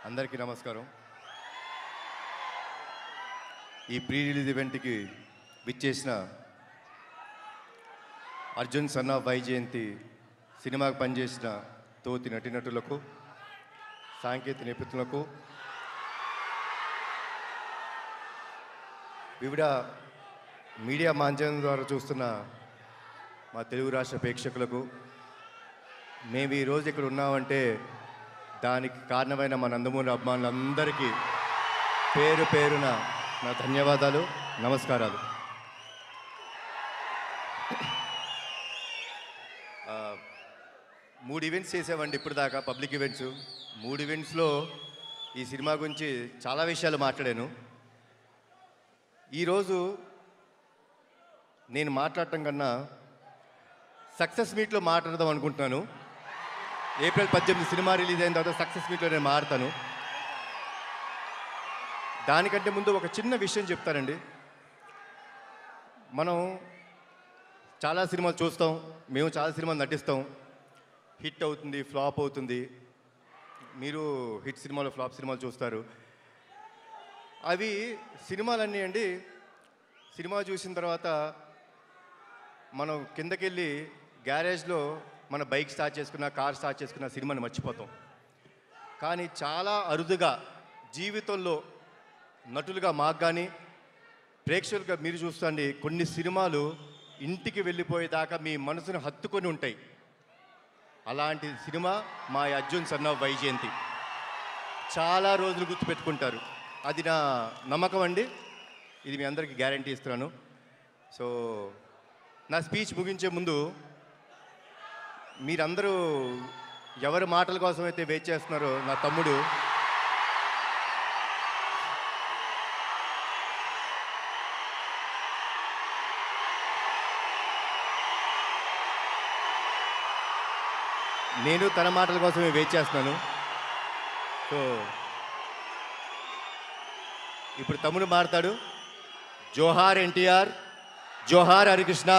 అందరికీ నమస్కారం. ఈ ప్రీ రిలీజ్ ఈవెంట్కి విచ్చేసిన అర్జున్ సన్ ఆఫ్ వైజయంతి సినిమాకి పనిచేసిన తోటి నటీనటులకు, సాంకేతిక నిపుణులకు, వివిధ మీడియా మాధ్యమం ద్వారా చూస్తున్న మా తెలుగు రాష్ట్ర ప్రేక్షకులకు, మేము ఈరోజు ఇక్కడ ఉన్నామంటే దానికి కారణమైన మా నందమూరి అభిమానులందరికీ పేరు పేరున నా ధన్యవాదాలు, నమస్కారాలు. మూడు ఈవెంట్స్ చేసామండి ఇప్పుడు దాకా, పబ్లిక్ ఈవెంట్స్. 3 ఈవెంట్స్లో ఈ సినిమా గురించి చాలా విషయాలు మాట్లాడాను. ఈరోజు నేను మాట్లాడటం కన్నా సక్సెస్ మీట్లో మాట్లాడదాం అనుకుంటున్నాను. ఏప్రిల్ 18 సినిమా రిలీజ్ అయిన తర్వాత సక్సెస్ మీట్లో నేను మాట్లాడతాను. దానికంటే ముందు ఒక చిన్న విషయం చెప్తానండి. మనం చాలా సినిమాలు చూస్తాం, మేము చాలా సినిమాలు నటిస్తాం. హిట్ అవుతుంది, ఫ్లాప్ అవుతుంది. మీరు హిట్ సినిమాలు, ఫ్లాప్ సినిమాలు చూస్తారు. అవి సినిమాలన్నీ అండి, సినిమా చూసిన తర్వాత మనం కిందకెళ్ళి గ్యారేజ్లో మన బైక్ స్టార్ట్ చేసుకున్న, కార్ స్టార్ట్ చేసుకున్న సినిమాని మర్చిపోతాం. కానీ చాలా అరుదుగా జీవితంలో నటులుగా మాకు కానీ ప్రేక్షకులుగా మీరు చూస్తాండి, కొన్ని సినిమాలు ఇంటికి వెళ్ళిపోయేదాకా మీ మనసును హత్తుకొని ఉంటాయి. అలాంటి సినిమా మా అర్జున్ సన్ ఆఫ్ వైజయంతి. చాలా రోజులు గుర్తుపెట్టుకుంటారు. అది నా నమ్మకం అండి. ఇది మీ అందరికీ గ్యారంటీ ఇస్తున్నాను. సో నా స్పీచ్ ముగించే ముందు మీరందరూ ఎవరి మాటల కోసం అయితే వెయిట్ చేస్తున్నారో, నా తమ్ముడు నేను తన మాటల కోసమే వెయిట్ చేస్తున్నాను. సో ఇప్పుడు తమ్ముడు మాట్లాడు. జోహార్ ఎన్టీఆర్, జోహార్ హరికృష్ణ,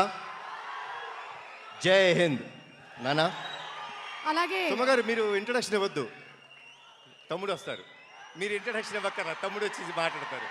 జై హింద్. నానా అలాగే సుమగారు మీరు ఇంట్రడక్షన్ ఇవ్వద్దు, తమ్ముడు వస్తారు. మీరు ఇంట్రడక్షన్ ఇవ్వక్కరా, తమ్ముడు వచ్చి మాట్లాడతారు.